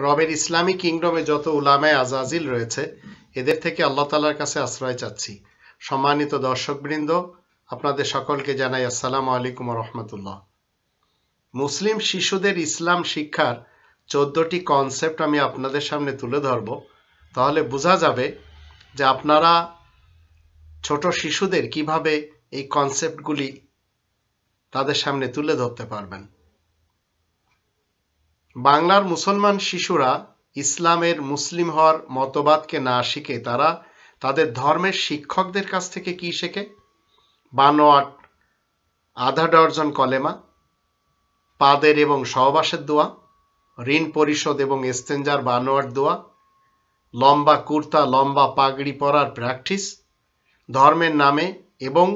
রবের ইসলামী কিংডমে যত উলামায়ে আজাজিল রয়েছে এদের থেকে আল্লাহ তাআলার কাছে আশ্রয় চাচ্ছি। সম্মানিত দর্শকবৃন্দ, আপনাদের সকলকে জানাই আসসালামু আলাইকুম ওয়া রাহমাতুল্লাহ। মুসলিম শিশুদের ইসলাম শিক্ষার 14টি কনসেপ্ট আমি আপনাদের সামনে তুলে ধরব, তাহলে বোঝা যাবে যে আপনারা ছোট শিশুদের কিভাবে এই কনসেপ্টগুলি তাদের সামনে তুলে ধরতে পারবেন। বাংলার মুসলমান শিশুরা ইসলামের মুসলিম হওয়ার মতবাদকে না শিখে তারা তাদের ধর্মের শিক্ষকদের কাছ থেকে কি শেখে? বানোয়াট আধা ডজন কলেমা, পাদের এবং সহবাসের দোয়া, ঋণ পরিশোধ এবং ইস্তেঞ্জার বানোয়াট দোয়া, লম্বা কুর্তা লম্বা পাগড়ি পরার প্র্যাকটিস, ধর্মের নামে এবং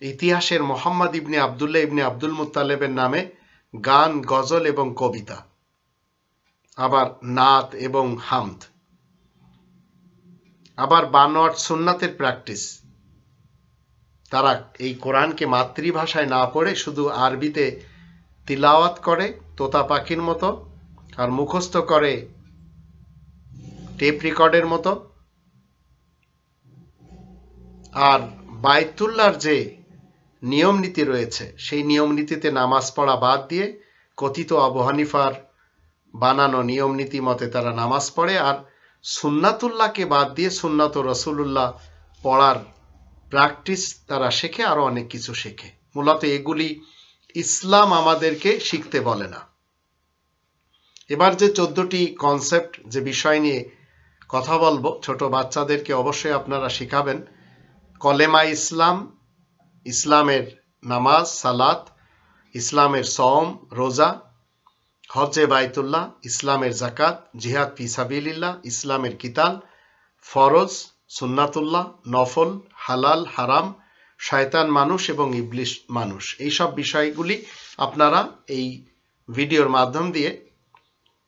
ইতিহাসের মোহাম্মদ ইবনে আবদুল্লাহ ইবনে আব্দুল মুত্তালেবের নামে গান, গজল এবং কবিতা, আবার নাত এবং হামদ, আবার বানোয়াট সুন্নাতের প্র্যাকটিস। তারা এই কোরআনকে মাতৃভাষায় না পড়ে শুধু আরবিতে তিলাওয়াত করে তোতা পাখির মতো, আর মুখস্থ করে টেপ রেকর্ডের মতো। আর বায়তুল্লাহর যে নিয়ম নীতি রয়েছে সেই নিয়ম নীতিতে নামাজ পড়া বাদ দিয়ে কথিত আবু হানিফার বানানো নিয়ম নীতি মতে তারা নামাজ পড়ে, আর সুন্নাতুল্লাহকে বাদ দিয়ে সুন্নাত রাসূলুল্লাহ পড়ার প্র্যাকটিস তারা শেখে, আরো অনেক কিছু শেখে। মূলত এগুলি ইসলাম আমাদেরকে শিখতে বলে না। এবার যে 14টি কনসেপ্ট, যে বিষয় নিয়ে কথা বলবো, ছোট বাচ্চাদেরকে অবশ্যই আপনারা শিখাবেন। কলেমা ইসলাম, ইসলামের নামাজ, সালাত, ইসলামের সওম, রোজা, হজ্জে বাইতুল্লাহ, ইসলামের যাকাত, জিহাদ ফি সাবিলিল্লাহ, ইসলামের কিতাল, ফরজ, সুন্নাতুল্লাহ, নফল, হালাল, হারাম, শয়তান মানুষ এবং ইবলিশ মানুষ। এই সব বিষয়গুলি আপনারা এই ভিডিওর মাধ্যম দিয়ে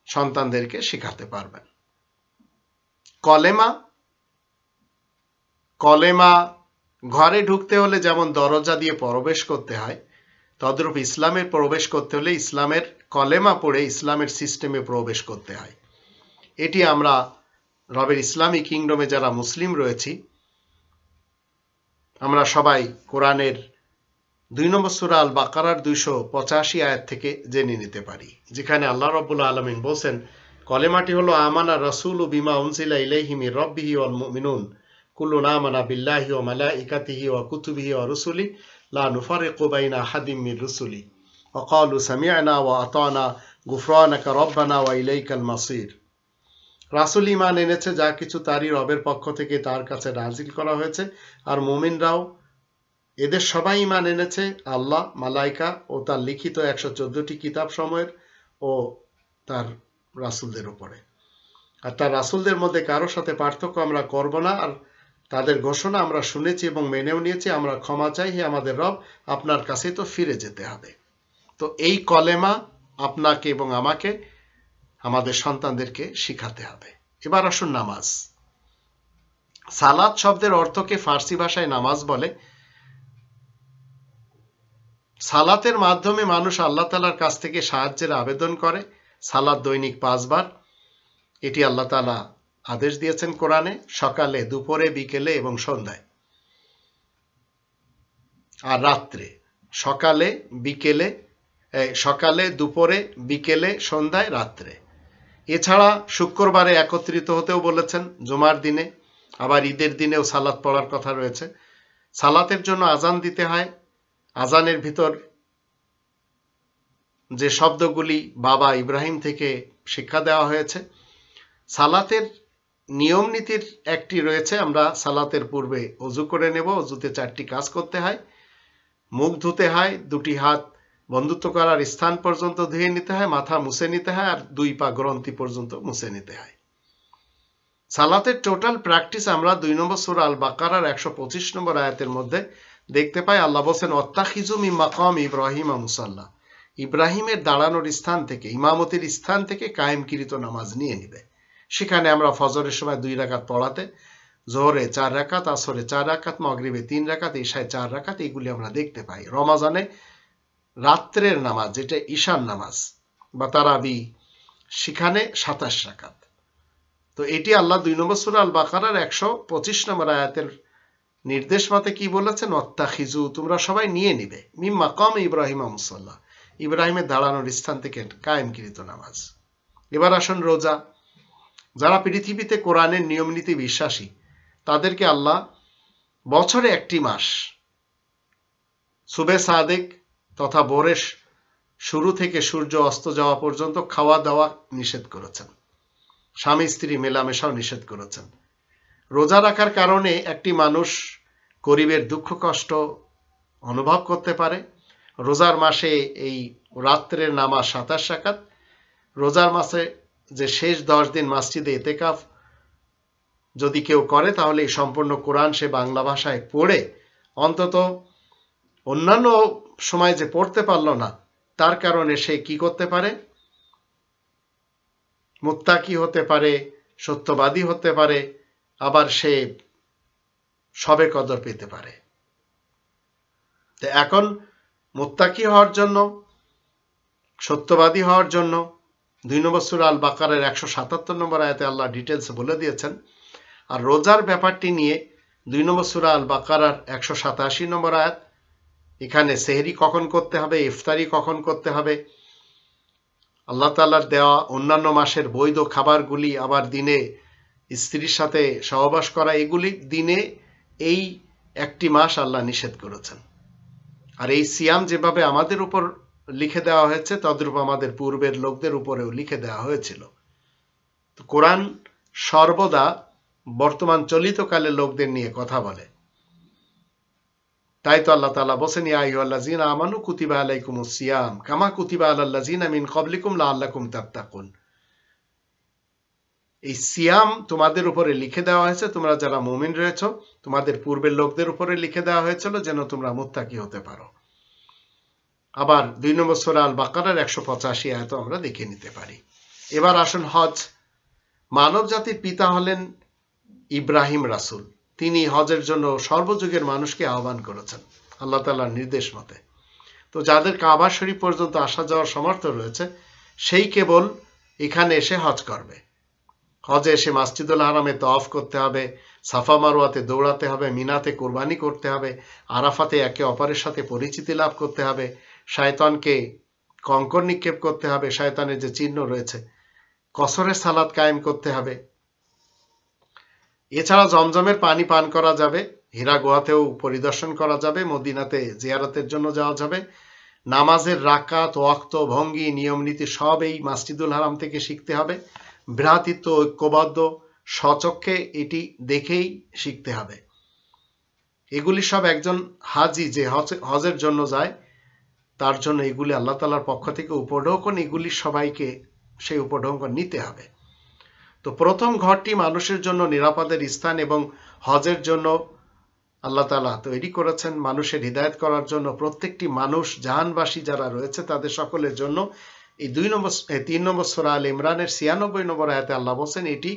সন্তানদেরকে শেখাতে পারবেন। কলেমা ঘরে ঢুকতে হলে যেমন দরজা দিয়ে প্রবেশ করতে হয়, তদ্রূপ ইসলামে প্রবেশ করতে হলে ইসলামের কলেমা পড়ে ইসলামের সিস্টেমে প্রবেশ করতে হয়। এটি আমরা রবের ইসলামী কিংডমে যারা মুসলিম রয়েছি আমরা সবাই কোরআনের 2 নম্বর সূরা আল বাকারার 285 আয়াত থেকে জেনে নিতে পারি, যেখানে আল্লাহ রাব্বুল আলামিন বলেন, কলেমাটি হলো আমানা রাসূলু বিমা উনজিলা ইলাইহি মির রাব্বিহি ওয়াল মুমিনুন কুল্লুন আমানা বিল্লাহি ওয়া মালাইকাতিহি ওয়া কুতুবিহি ওয়া রুসুলি লা নুফারিকু বাইনা আহাদিম মির রুসুলি ওয়া ক্বালু সামি'না ওয়া আতানা গুফরানাকা রব্বানা ওয়া ইলাইকাল মাসির। রাসূল ঈমান এনেছে যা কিছু তারই রবের পক্ষ থেকে তার কাছে নাজিল করা হয়েছে, আর মুমিনরাও এদের সবাই ঈমান এনেছে আল্লাহ, মালাইকা ও তার লিখিত 114টি কিতাব সমূহের ও তার রাসূলদের উপরে। আর তার রাসূলদের মধ্যে কারোর সাথে পার্থক্য আমরা করব না, আর তাদের ঘোষণা আমরা শুনেছি এবং মেনেও নিয়েছি। আমরা ক্ষমা চাই, হে আমাদের রব, আপনার কাছে তো ফিরে যেতে হবে। তো এই কলেমা আপনাকে এবং আমাকে, আমাদের সন্তানদেরকে শিখাতে হবে। এবার আসুন নামাজ। সালাত শব্দের অর্থকে ফার্সি ভাষায় নামাজ বলে। সালাতের মাধ্যমে মানুষ আল্লাহ তাআলার কাছ থেকে সাহায্যের আবেদন করে। সালাত দৈনিক 5 বার, এটি আল্লাহ তাআলা আদেশ দিয়েছেন কোরআনে, সকালে, দুপুরে, বিকেলে এবং সন্ধ্যায়। আর রাত্রে, সকালে, দুপুরে, বিকেলে, সন্ধ্যায়, রাত্রে। এছাড়া শুক্রবারে একত্রিত হতেও বলেছেন, জুমার দিনে, আবার ঈদের দিনেও সালাত পড়ার কথা রয়েছে। সালাতের জন্য আজান দিতে হয়। আজানের ভিতর যে শব্দগুলি বাবা ইব্রাহিম থেকে শিক্ষা দেওয়া হয়েছে। সালাতের নিয়ম নীতির একটি রয়েছে, আমরা সালাতের পূর্বে ওযু করে নেব। ওযুতে 4টি কাজ করতে হয়। মুখ ধুতে হয়, 2টি হাত বন্ধুত্ব করার স্থান পর্যন্ত ধুয়ে নিতে হয়, মাথা মুছে নিতে হয়, আর 2 পা গ্রন্থি পর্যন্ত মুছে নিতে হয়। সালাতের টোটাল প্র্যাকটিস আমরা 2 নম্বর সূরা আল বাকারার 125 নম্বর আয়াতের মধ্যে দেখতে পাই। আল্লাহ বলেন, ওয়াত্তাখিযু মিন মাকাম ইব্রাহিম মুসাল্লা, ইব্রাহিমের দাঁড়ানোর স্থান থেকে, ইমামতির স্থান থেকে কায়েমকৃত নামাজ নিয়ে নিবে। সেখানে আমরা ফজরের সময় 2 রাকাত পড়াতে, জোহরে 4 রাকাত, আসরে 4 রাকাত, মাগরিবে 3 রাকাত, ইশায় 4 রাকাত, এগুলি আমরা দেখতে পাই। রমাজানে রাত্রের নামাজ, যেটা ঈশার নামাজ বা তারাবি, সেখানে 27 রাকাত। তো এটি আল্লাহ 2 নম্বর সূরা আল বাকারার 125 নম্বর আয়াতের নির্দেশ মতে কি বলেছেন, ওয়াত্তাখিজু, তোমরা সবাই নিয়ে নিবে, মিন মাকাম ইব্রাহিম মুসাল্লা, ইব্রাহিমের দাঁড়ানোর স্থান থেকে কায়েমকৃত নামাজ। এবার আসুন রোজা। যারা পৃথিবীতে কোরআনের নিয়ম নীতি বিশ্বাসী তাদেরকে আল্লাহ বছরে একটি মাস সুবে সাদেক তথা ভোরের শুরু থেকে সূর্য অস্ত যাওয়া পর্যন্ত খাওয়া দাওয়া নিষেধ করেছেন, স্বামী স্ত্রী মেলামেশাও নিষেধ করেছেন। রোজা রাখার কারণে একটি মানুষ গরিবের দুঃখ কষ্ট অনুভব করতে পারে। রোজার মাসে এই রাত্রের নামাজ 27 রাকাত, রোজার মাসে যে শেষ 10 দিন মসজিদে ইতিকাফ যদি কেউ করে তাহলে এই সম্পূর্ণ কোরআন সে বাংলা ভাষায় পড়ে অন্তত অন্যান্য সময় যে পড়তে পারল না তার কারণে সে কি করতে পারে, মুত্তাকি হতে পারে, সত্যবাদী হতে পারে, আবার সে সবে কদর পেতে পারে। তো এখন মুত্তাকি হওয়ার জন্য, সত্যবাদী হওয়ার জন্য 2 নম্বর সূরা আল বাকারার 177 নম্বর আয়াতে আল্লাহ ডিটেলস বলে দিয়েছেন। আর রোজার ব্যাপারটি নিয়ে 2 নম্বর সূরা আল বাকারার 187 নম্বর আয়াত, এখানে সেহরি কখন করতে হবে, ইফতারি কখন করতে হবে, আল্লাহ তাআলার দেওয়া অন্যান্য মাসের বৈধ খাবারগুলি, আবার দিনে স্ত্রীর সাথে সহবাস করা, এগুলি দিনে এই একটি মাস আল্লাহ নিষেধ করেছেন। আর এই সিয়াম যেভাবে আমাদের উপর লিখে দেওয়া হয়েছে তদ্রূপ আমাদের পূর্বের লোকদের উপরেও লিখে দেওয়া হয়েছিল। তো কোরআন সর্বদা বর্তমান চলিতকালে লোকদের নিয়ে কথা বলে। তাই তো আল্লাহ তাআলা বলেন, ইয়া আইয়ুহাল্লাযীনা আমানু কুতিবা আলাইকুমুস সিয়াম কামা কুতিবা আলাল্লাযীনা মিন ক্বাবলিকুম লাআল্লাকুম তাত্তাকুন। এই সিয়াম তোমাদের উপরে লিখে দেওয়া হয়েছে, তোমরা যারা মুমিন রয়েছো, তোমাদের পূর্বের লোকদের উপরে লিখে দেওয়া হয়েছিল যেন তোমরা মুত্তাকি হতে পারো। আবার 2 নম্বর সূরা আল বাকারার 185 আয়াত আমরা দেখে নিতে পারি। এবার আসুন হজ। মানব জাতির পিতা হলেন ইব্রাহিম রাসূল। তিনি হজের জন্য সর্বযুগের মানুষকে আহ্বান করেছেন আল্লাহ তাআলার নির্দেশ মতে। তো যাদের কাবা শরীফ পর্যন্ত আসা যাওয়ার সামর্থ্য রয়েছে সেই কেবল এখানে এসে হজ করবে। হজে এসে মসজিদুল হারামে তওয়াফ করতে হবে, সাফা মারওয়াতে দৌড়াতে হবে, মিনাতে কোরবানি করতে হবে, আরাফাতে একে অপরের সাথে পরিচিতি লাভ করতে হবে, শয়তানকে কঙ্কর নিক্ষেপ করতে হবে, শয়তানের যে চিহ্ন রয়েছে, কসরের সালাত কায়েম করতে হবে। এছাড়া জমজমের পানি পান করা যাবে, হীরা গুহাতেও পরিদর্শন করা যাবে, মদিনাতে জিয়ারতের জন্য যাওয়া যাবে। নামাজের রাকাত, ওয়াক্ত, ভঙ্গি, নিয়ম নীতি সব এই মসজিদুল হারাম থেকে শিখতে হবে। ভ্রাতৃত্ব, ঐক্যবদ্ধ স্বচক্ষে এটি দেখেই শিখতে হবে। এগুলি সব একজন হাজি যে হজের জন্য যায় তার জন্য এগুলি আল্লাহ তাআলার পক্ষ থেকে উপঢৌকন, এগুলি সবাইকে সেই উপঢৌকন নিতে হবে। তো প্রথম ঘরটি মানুষের জন্য নিরাপদের স্থান এবং হজের জন্য আল্লাহ তাআলা তৈরি করেছেন মানুষের হিদায়াত করার জন্য। প্রত্যেকটি মানুষ জাহানবাসী যারা রয়েছে তাদের সকলের জন্য এই 3 নম্বর সূরা আল ইমরানের 96 নম্বর আয়াতে আল্লাহ বলেন এটি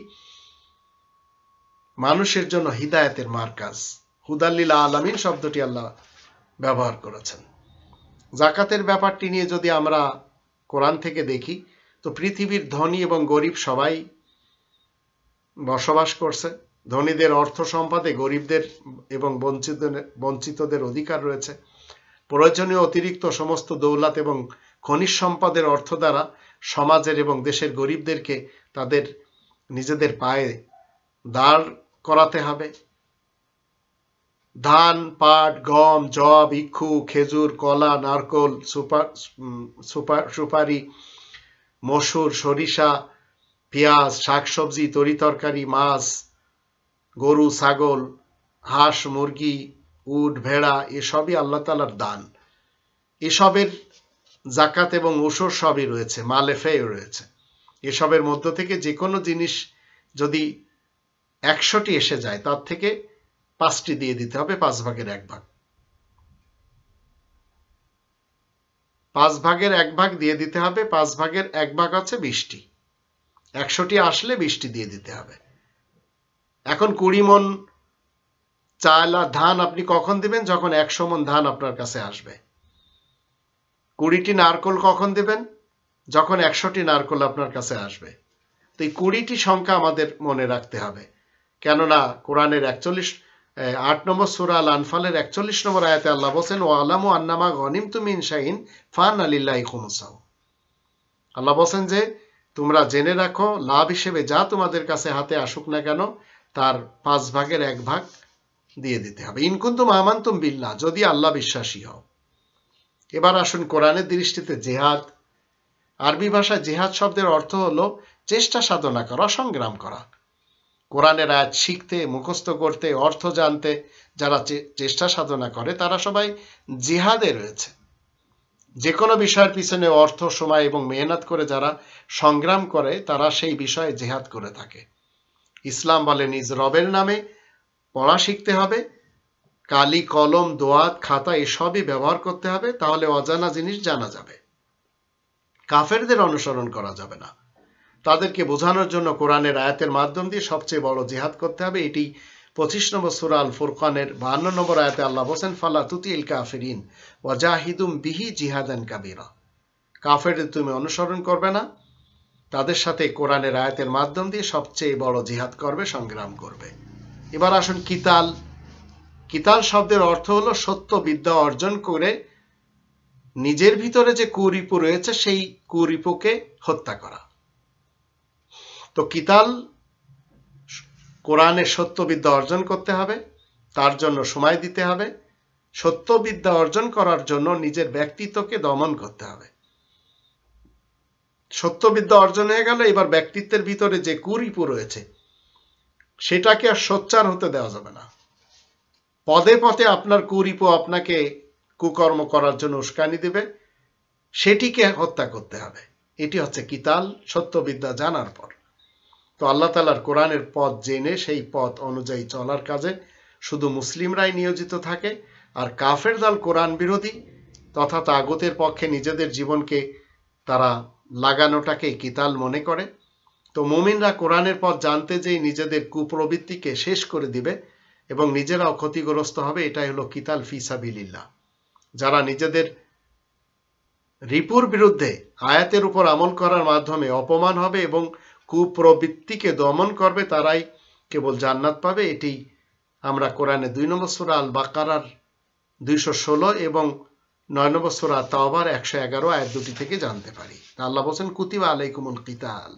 মানুষের জন্য হিদায়াতের মার্কাজ। হুদাল্লিল আলামিন শব্দটি আল্লাহ ব্যবহার করেছেন। যাকাতের ব্যাপারটি নিয়ে যদি আমরা কোরআন থেকে দেখি তো পৃথিবীর ধনী এবং গরিব সবাই বসবাস করছে। ধনীদের অর্থ সম্পদে, গরিবদের এবং বঞ্চিতদের অধিকার রয়েছে। প্রয়োজনীয় অতিরিক্ত সমস্ত দৌলত এবং খনিজ সম্পদের অর্থ দ্বারা সমাজের এবং দেশের গরিবদেরকে তাদের নিজেদের পায়ে দাঁড় করাতে হবে। ধান, পাট, গম, যব, ইক্ষু, খেজুর, কলা, নারকল, সুপারি, মসুর, সরিষা, পেঁয়াজ, শাকসবজি, তরিতরকারি, মাছ, গরু, ছাগল, হাঁস, মুরগি, উট, ভেড়া এসবই আল্লাহ তাআলার দান। এসবের যাকাত এবং উশর সবই রয়েছে, মালেফেও রয়েছে। এসবের মধ্য থেকে যে কোনো জিনিস যদি 100টি এসে যায় তার থেকে 5টি দিয়ে দিতে হবে, 5 ভাগের 1 ভাগ। 5 ভাগের 1 ভাগ দিয়ে দিতে হবে। 5 ভাগের 1 ভাগ হচ্ছে 20টি। 100টি আসলে 20টি দিয়ে দিতে হবে। এখন 20 মণ চাল আর ধান আপনি কখন দিবেন? যখন 100 মণ ধান আপনার কাছে আসবে। 20টি নারকল কখন দিবেন? যখন 100টি নারকেল আপনার কাছে আসবে। তো এই 20টি সংখ্যা আমাদের মনে রাখতে হবে, কেননা কোরআনের 8 নম্বর সূরা আল আনফালের 41 নম্বর আয়াতে আল্লাহ বলেন, ওয়ালামু আন্নামা গনিমতুম মিন শাইইন ফাআন্না লিল্লাহি খুমুসাহু। আল্লাহ বলেন যে তোমরা জেনে রাখো, লাভ হিসেবে যা তোমাদের কাছে হাতে আসুক না কেন তার 5 ভাগের 1 ভাগ দিয়ে দিতে হবে। ইন কুনতুম আমানতুম বিল্লাহ, যদি আল্লাহ বিশ্বাসী হও। এবার আসুন কোরআনের দৃষ্টিতে জিহাদ। আরবি ভাষায় জিহাদ শব্দের অর্থ হলো চেষ্টা সাধনা করা, সংগ্রাম করা। কোরআনের আয়াত শিখতে, মুখস্থ করতে, অর্থ জানতে যারা চেষ্টা সাধনা করে তারা সবাই জিহাদে রয়েছে। যে কোনো বিষয়ের পিছনে অর্থ, সময় এবং মেহনত করে যারা সংগ্রাম করে তারা সেই বিষয়ে জিহাদ করে থাকে। ইসলাম বলে নিজ রবের নামে পড়া শিখতে হবে, কালি, কলম, দোয়াত, খাতা এসবই ব্যবহার করতে হবে, তাহলে অজানা জিনিস জানা যাবে। কাফেরদের অনুসরণ করা যাবে না। তাদেরকে বোঝানোর জন্য কোরআনের আয়াতের মাধ্যম দিয়ে সবচেয়ে বড় জিহাদ করতে হবে। এটি 25 নম্বর সূরা আল ফুরকানের 52 নম্বর আয়াতে আল্লাহ বলেন, ফালা তুতিল কাফিরিন ওয়াজাহিদুম বিহি জিহাদান কাবীরা। কাফেরদের তুমি অনুসরণ করবে না, তাদের সাথে কোরআনের আয়াতের মাধ্যম দিয়ে সবচেয়ে বড় জিহাদ করবে, সংগ্রাম করবে। এবার আসুন কিতাল। কিতাল শব্দের অর্থ হলো সত্য বিদ্যা অর্জন করে নিজের ভিতরে যে কুরিপু রয়েছে সেই কুরিপুকে হত্যা করা। তো কিতাল কোরআনের সত্যবিদ্যা অর্জন করতে হবে, তার জন্য সময় দিতে হবে। সত্যবিদ্যা অর্জন করার জন্য নিজের ব্যক্তিত্বকে দমন করতে হবে। সত্যবিদ্যা অর্জন হয়ে গেল, এবার ব্যক্তিত্বের ভিতরে যে কুরিপু রয়েছে সেটাকে আর সোচ্চার হতে দেওয়া যাবে না। পদে পদে আপনার কুরিপু আপনাকে কুকর্ম করার জন্য উস্কানি দেবে, সেটিকে হত্যা করতে হবে। এটি হচ্ছে কিতাল, সত্যবিদ্যা জানার পর। তো আল্লাহ তাআলার কোরআনের পথ জেনে সেই পথ অনুযায়ী চলার কাজে শুধু মুসলিমরাই নিয়োজিত থাকে, আর কাফের দল কোরআন বিরোধী তথা তাগুতের পক্ষে নিজেদের জীবনকে তারা লাগানোটাকে কিতাল মনে করে। তো মুমিনরা কোরআনের পথ জানতে যেয়ে নিজেদের কুপ্রবৃত্তিকে শেষ করে দিবে এবং নিজেরাও ক্ষতিগ্রস্ত হবে। এটাই হলো কিতাল ফি সাবিলিল্লাহ। যারা নিজেদের রিপুর বিরুদ্ধে আয়াতের উপর আমল করার মাধ্যমে অপমান হবে এবং কুপ্রবৃত্তিকে দমন করবে তারাই কেবল জান্নাত পাবে। এটি আমরা কোরআনে 2 নম্বর সূরা আল বাকারার 216 এবং 9 নম্বর সূরা তাওবার 111 আয়াত দুটি থেকে জানতে পারি। আল্লাহ বলেন, কুতিবা আলাইকুমুল কিতাল,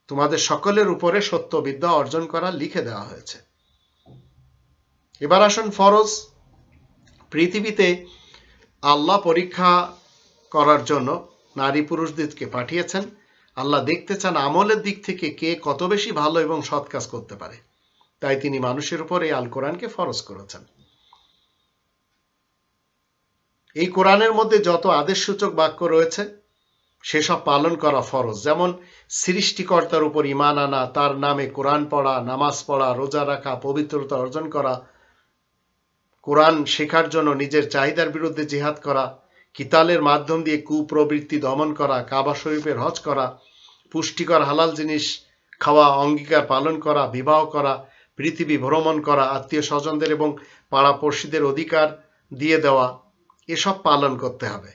তোমাদের সকলের উপরে সত্যবিদ্যা অর্জন করা লিখে দেওয়া হয়েছে। এবার আসুন ফরজ। পৃথিবীতে আল্লাহ পরীক্ষা করার জন্য নারী পুরুষদেরকে পাঠিয়েছেন। আল্লাহ দেখতে চান আমলের দিক থেকে কে কত বেশি ভালো এবং সৎ কাজ করতে পারে, তাই তিনি মানুষের উপর এই আল কোরআনকে ফরজ করেছেন। এই কোরআনের মধ্যে যত আদেশসূচক বাক্য রয়েছে সেসব পালন করা ফরজ। যেমন সৃষ্টিকর্তার উপর ঈমান আনা, তার নামে কোরআন পড়া, নামাজ পড়া, রোজা রাখা, পবিত্রতা অর্জন করা, কোরআন শেখার জন্য নিজের চাহিদার বিরুদ্ধে জিহাদ করা, কিতালের মাধ্যম দিয়ে কুপ্রবৃত্তি দমন করা, কাবা শরীফের হজ করা, পুষ্টিকর হালাল জিনিস খাওয়া, অঙ্গীকার পালন করা, বিবাহ করা, পৃথিবী ভ্রমণ করা, আত্মীয় স্বজনদের এবং পাড়াপড়শিদের অধিকার দিয়ে দেওয়া, এসব পালন করতে হবে।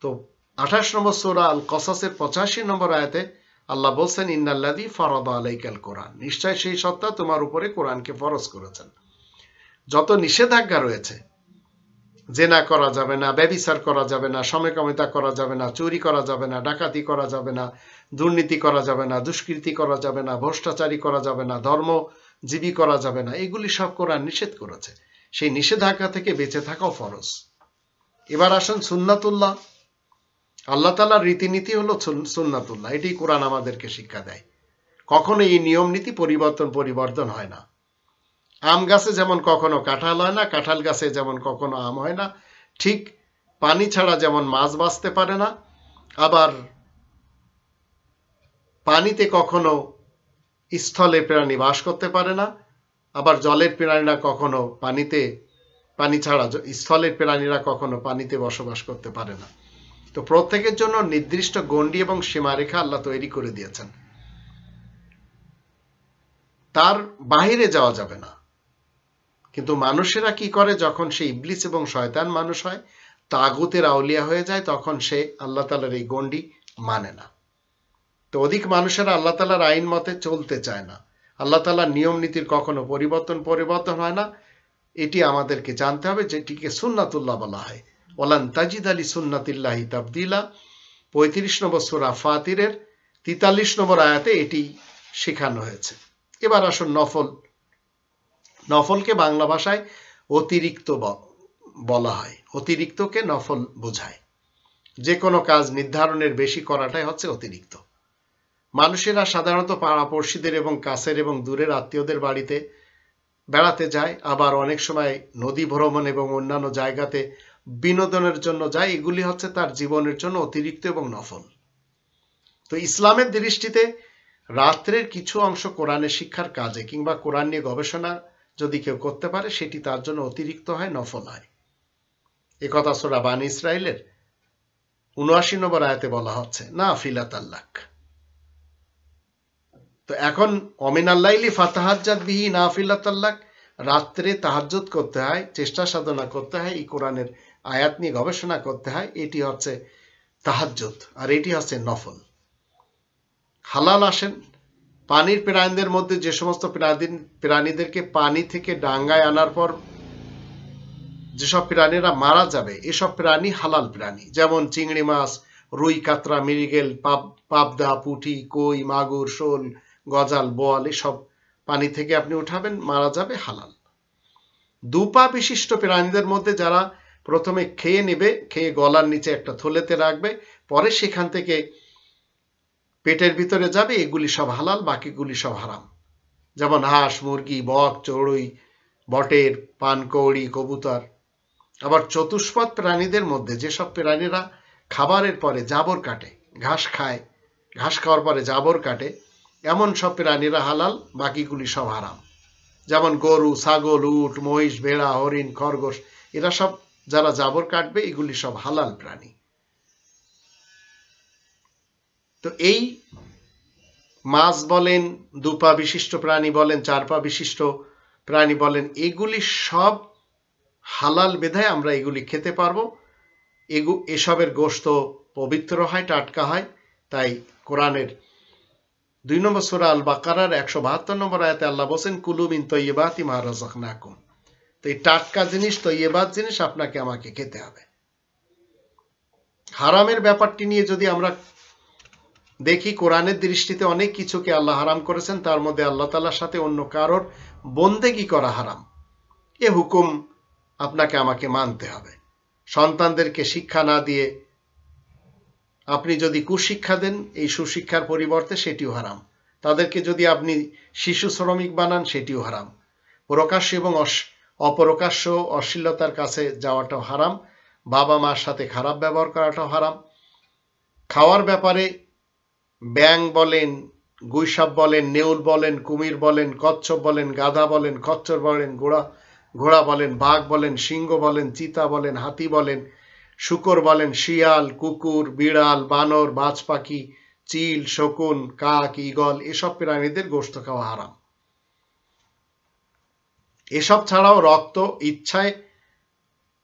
তো 28 নম্বর সূরা আল কসাসের 85 নম্বর আয়াতে আল্লাহ বলছেন, ইন্নাল্লাযী ফারাদা আলাইকাল কোরআন, নিশ্চয় সেই সত্তা তোমার উপরে কোরআনকে ফরজ করেছেন। যত নিষেধাজ্ঞা রয়েছে, জেনা করা যাবে না, ব্যভিচার করা যাবে না, সমকামিতা করা যাবে না, চুরি করা যাবে না, ডাকাতি করা যাবে না, দুর্নীতি করা যাবে না, দুষ্কৃতি করা যাবে না, ভ্রষ্টাচারী করা যাবে না, ধর্মজীবী করা যাবে না, এগুলি সব কোরআন নিষেধ করেছে। সেই নিষেধাজ্ঞা থেকে বেঁচে থাকাও ফরজ। এবার আসুন সুন্নাতুল্লাহ। আল্লাহ তাআলার রীতিনীতি হলো সুন্নাতুল্লাহ, এটি কোরআন আমাদেরকে শিক্ষা দেয়। কখনো এই নিয়ম নীতি পরিবর্তন হয় না। আম গাছে যেমন কখনো কাঁঠাল হয় না, কাঁঠাল গাছে যেমন কখনো আম হয় না, ঠিক পানি ছাড়া যেমন মাছ বাঁচতে পারে না, আবার পানিতে কখনো স্থলের প্রাণী বাস করতে পারে না, আবার জলের প্রাণীরা কখনো পানি ছাড়া স্থলের প্রাণীরা কখনো পানিতে বসবাস করতে পারে না। তো প্রত্যেকের জন্য নির্দিষ্ট গণ্ডি এবং সীমারেখা আল্লাহ তৈরি করে দিয়েছেন, তার বাহিরে যাওয়া যাবে না। কিন্তু মানুষেরা কি করে, যখন সে ইবলিস এবং শয়তান মানুষ হয় তাগুতের আউলিয়া হয়ে যায়, তখন সে আল্লাহ তাআলার এই গণ্ডি মানে না। তো অধিক মানুষেরা আল্লাহ তাআলার আইন মতে চলতে চায় না। আল্লাহ তাআলার নিয়ম নীতির কখনো পরিবর্তন হয় না। এটি আমাদেরকে জানতে হবে, যেটিকে সুন্নাতুল্লাহ বলা হয়। ওয়ালান তাজিদ আলী সুন্নাতিল্লাহি তাবদিলা, 35 নম্বর সূরা ফাতিরের 43 নম্বর আয়াতে এটি শেখানো হয়েছে। এবার আসুন নফল। নফলকে বাংলা ভাষায় অতিরিক্ত বলা হয়। অতিরিক্তকে নফল বোঝায়। যে কোনো কাজ নির্ধারণের বেশি করাটাই হচ্ছে অতিরিক্ত। মানুষেরা সাধারণত পাড়াপড়শিদের এবং কাছের এবং দূরের আত্মীয়দের বাড়িতে বেড়াতে যায়, আবার অনেক সময় নদী ভ্রমণ এবং অন্যান্য জায়গাতে বিনোদনের জন্য যায়। এগুলি হচ্ছে তার জীবনের জন্য অতিরিক্ত এবং নফল। তো ইসলামের দৃষ্টিতে রাত্রের কিছু অংশ কোরআনের শিক্ষার কাজে কিংবা কোরআন নিয়ে গবেষণা যদি কেউ করতে পারে, সেটি তার জন্য অতিরিক্ত হয়, নফল হয়। একথা সূরা বানী ইসরাইলের ৭৯ নম্বর আয়াতে বলা হচ্ছে, নাফিলাতাল্লাক। তো এখন অমিনাল্লাইলি ফাতাহাজ্জাত বিহি নাফিলাতাল্লাক, রাত্রে তাহাজ্জুদ করতে হয়, চেষ্টা সাধনা করতে হয়, এই কোরআনের আয়াত নিয়ে গবেষণা করতে হয়। এটি হচ্ছে তাহাজ্জুদ, আর এটি হচ্ছে নফল। হালাল আসেন। পানির প্রাণীদের মধ্যে যে সমস্ত প্রাণীদেরকে পানি থেকে ডাঙ্গায় আনার পর যেসব প্রাণীরা মারা যাবে, এসব প্রাণী হালাল প্রাণী। যেমন চিংড়ি মাছ, রুই, কাতরা, মৃগেল, পাবদা, পুঁটি, কই, মাগুর, শোল, গজাল, বোয়াল, এসব পানি থেকে আপনি উঠাবেন, মারা যাবে, হালাল। দুপা বিশিষ্ট প্রাণীদের মধ্যে যারা প্রথমে খেয়ে নেবে, খেয়ে গলার নিচে একটা থলেতে রাখবে, পরে সেখান থেকে পেটের ভিতরে যাবে, এগুলি সব হালাল, বাকিগুলি সব হারাম। যেমন হাঁস, মুরগি, বক, চড়ুই, বটের, পানকৌড়ি, কবুতর। আবার চতুষ্পদ প্রাণীদের মধ্যে যেসব প্রাণীরা খাবারের পরে জাবর কাটে, ঘাস খায়, ঘাস খাওয়ার পরে জাবর কাটে, এমন সব প্রাণীরা হালাল, বাকিগুলি সব হারাম। যেমন গরু, ছাগল, উট, মহিষ, ভেড়া, হরিণ, খরগোশ, এরা সব যারা জাবর কাটবে, এগুলি সব হালাল প্রাণী। তো এই মাছ বলেন, দুপা বিশিষ্ট প্রাণী বলেন, চার পা বিশিষ্ট প্রাণী বলেন, এগুলি সব হালাল বিধায় আমরা এগুলি খেতে পারবো। এসবের গোশত পবিত্র হয়, টাটকা হয়। তাই কোরআনের 2 নম্বর সূরা আল বাকারার 172 নম্বর আয়াতে আল্লাহ বলেন, কুলু মিন তাইয়্যিবাতি মা রাযাকনাকুম। তো এই টাটকা জিনিস, তৈয়্যিবাত জিনিস আপনাকে আমাকে খেতে হবে। হারামের ব্যাপারটি নিয়ে যদি আমরা দেখি, কোরআনের দৃষ্টিতে অনেক কিছুকে আল্লাহ হারাম করেছেন, তার মধ্যে আল্লাহ তাআলার সাথে অন্য কারোর বন্দেগী করা হারাম। এ হুকুম আপনাকে আমাকে মানতে হবে। সন্তানদেরকে শিক্ষা না দিয়ে আপনি যদি কুশিক্ষা দেন, এই সুশিক্ষার পরিবর্তে, সেটিও হারাম। তাদেরকে যদি আপনি শিশু শ্রমিক বানান, সেটিও হারাম। প্রকাশ্য এবং অপ্রকাশ্য অশ্লীলতার কাছে যাওয়াটাও হারাম। বাবা মার সাথে খারাপ ব্যবহার করাটাও হারাম। খাওয়ার ব্যাপারে ব্যাং বলেন, গুইসাপ বলেন, নেউল বলেন, কুমির বলেন, কচ্ছপ বলেন, গাধা বলেন, খচ্চর বলেন, ঘোড়া বলেন, বাঘ বলেন, সিংহ বলেন, চিতা বলেন, হাতি বলেন, শূকর বলেন, শিয়াল, কুকুর, বিড়াল, বানর, বাজ পাখি, চিল, শকুন, কাক, ঈগল, এসব প্রাণীদের গোশত খাওয়া হারাম। এসব ছাড়াও রক্ত ইচ্ছায়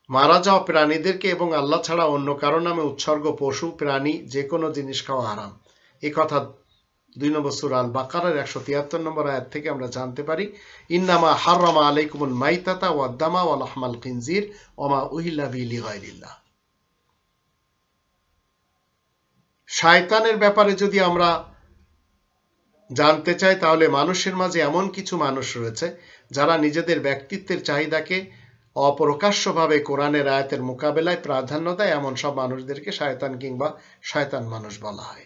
মারা যাওয়া প্রাণীদেরকে এবং আল্লাহ ছাড়া অন্য কারো নামে উৎসর্গ পশু, প্রাণী, যে কোনো জিনিস খাওয়া হারাম। এই কথা 2 নম্বর সূরা আল বাকারার 173 নম্বর আয়াত থেকে আমরা জানতে পারি। ইন্নামা হাররামা আলাইকুমুল মাইতাতা ওয়াদ দামা ওয়া লাহমাল খিনজির ওয়া মা উহিল্লা বিহি লিগায়রিল্লাহ। শয়তানের ব্যাপারে যদি আমরা জানতে চাই, তাহলে মানুষের মাঝে এমন কিছু মানুষ রয়েছে যারা নিজেদের ব্যক্তিত্বের চাহিদাকে অপ্রকাশ্যভাবে কোরআনের আয়াতের মোকাবেলায় প্রাধান্য দেয়। এমন সব মানুষদেরকে শয়তান কিংবা শয়তান মানুষ বলা হয়।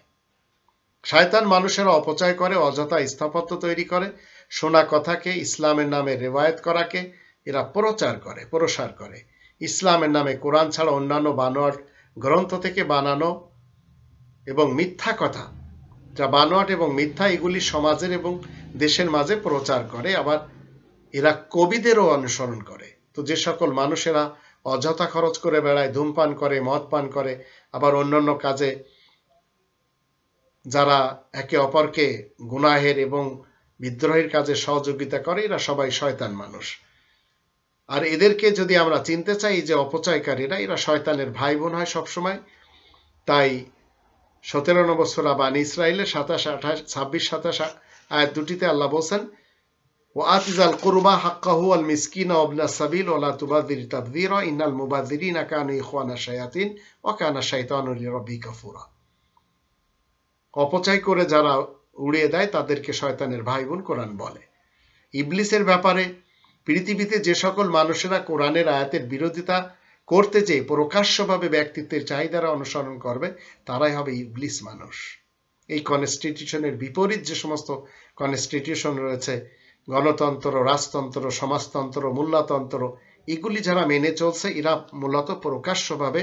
শয়তান মানুষেরা অপচয় করে, অযথা স্থাপত্য তৈরি করে, শোনা কথাকে, ইসলামের নামে রেওয়ায়েত করাকে এরা প্রসার করে। ইসলামের নামে কোরআন ছাড়া অন্যান্য বানোয়াট গ্রন্থ থেকে বানানো এবং মিথ্যা কথা, যা বানোয়াট এবং মিথ্যা, এগুলি সমাজের এবং দেশের মাঝে প্রচার করে। আবার এরা কবিদেরও অনুসরণ করে। তো যে সকল মানুষেরা অযথা খরচ করে বেড়ায়, ধূমপান করে, মদ পান করে, আবার অন্যান্য কাজে যারা একে অপরকে গুনাহের এবং বিদ্রোহের কাজে সহযোগিতা করে, এরা সবাই শয়তান মানুষ। আর এদেরকে যদি আমরা চিনতে চাই, যে অপচয়কারীরা, এরা শয়তানের ভাই বোন হয় সবসময়। তাই 17 নম্বর সূরা বানী ইসরাইলের 27, 28, 26, 27 আয়াত দুটিতে আল্লাহ বলছেন, وآت ذا القربى حقه والمسكين وابن السبيل ولا تبذر تبذيرا إن المبذرين كانوا إخوان الشياطين وكان الشيطان لربه كفورا। অপচয় করে যারা উড়িয়ে দেয় তাদেরকে শয়তানের ভাই বোন কোরআন বলে। ইবলিসের ব্যাপারে পৃথিবীতে যে সকল মানুষেরা কোরআনের আয়াতের বিরোধিতা করতে চেয়ে প্রকাশ্যভাবে ব্যক্তিত্বের চাহিদারা অনুসরণ করবে, তারাই হবে ইবলিস মানুষ। এই কনস্টিটিউশনের বিপরীত যে সমস্ত কনস্টিটিউশন রয়েছে, গণতন্ত্র, রাজতন্ত্র, সমাজতন্ত্র, মোল্লাতন্ত্র, এগুলি যারা মেনে চলছে, এরা মূলত প্রকাশ্যভাবে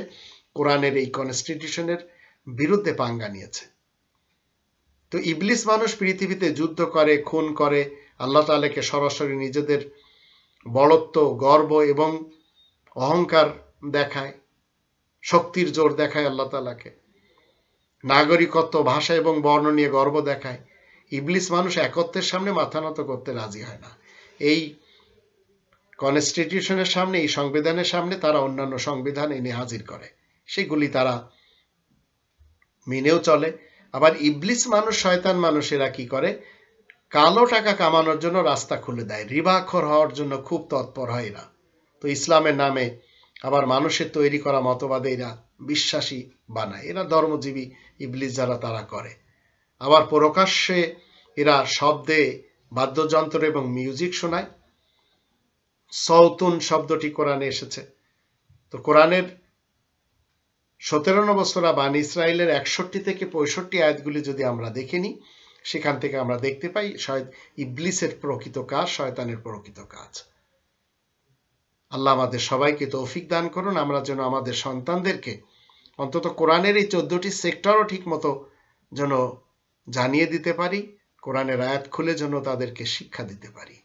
কোরআনের এই কনস্টিটিউশনের বিরুদ্ধে পাঙ্গা নিয়েছে। তো ইবলিস মানুষ পৃথিবীতে যুদ্ধ করে, খুন করে, আল্লাহ তাআলাকে সরাসরি নিজেদের বড়ত্ব, গর্ব এবং অহংকার দেখায়, শক্তির জোর দেখায় আল্লাহ তাআলাকে, নাগরিকত্ব, ভাষা এবং বর্ণ নিয়ে গর্ব দেখায়। ইবলিস মানুষ একত্বের সামনে মাথা নত করতে রাজি হয় না। এই কনস্টিটিউশনের সামনে, এই সংবিধানের সামনে তারা অন্যান্য সংবিধান এনে হাজির করে, সেগুলি তারা মেনেও চলে। আবার ইবলিস মানুষ, শয়তান মানুষেরা কি করে, কালো টাকা কামানোর জন্য রাস্তা খুলে দেয়, রিবাখোর হওয়ার জন্য খুব তৎপর হয় এরা। তো ইসলামের নামে আবার মানুষের তৈরি করা মতবাদে এরা বিশ্বাসী বানায়। এরা ধর্মজীবী ইবলিস যারা, তারা করে। আবার প্রকাশ্যে এরা শব্দে বাদ্যযন্ত্র এবং মিউজিক শোনায়। সৌতুন শব্দটি কোরআনে এসেছে। তো কোরআনের 17 নম্বর সূরা বানী ইসরাইলের 61 থেকে 65 আয়াতগুলি যদি আমরা দেখে নিই, সেখান থেকে আমরা দেখতে পাই ইবলিসের প্রকৃত কাজ, শয়তানের প্রকৃত কাজ। আল্লাহ আমাদের সবাইকে তৌফিক দান করুন, আমরা যেন আমাদের সন্তানদেরকে অন্তত কোরআনের এই 14টি সেক্টরও ঠিক মতো যেন জানিয়ে দিতে পারি, কোরআনের আয়াত খুলে যেন তাদেরকে শিক্ষা দিতে পারি।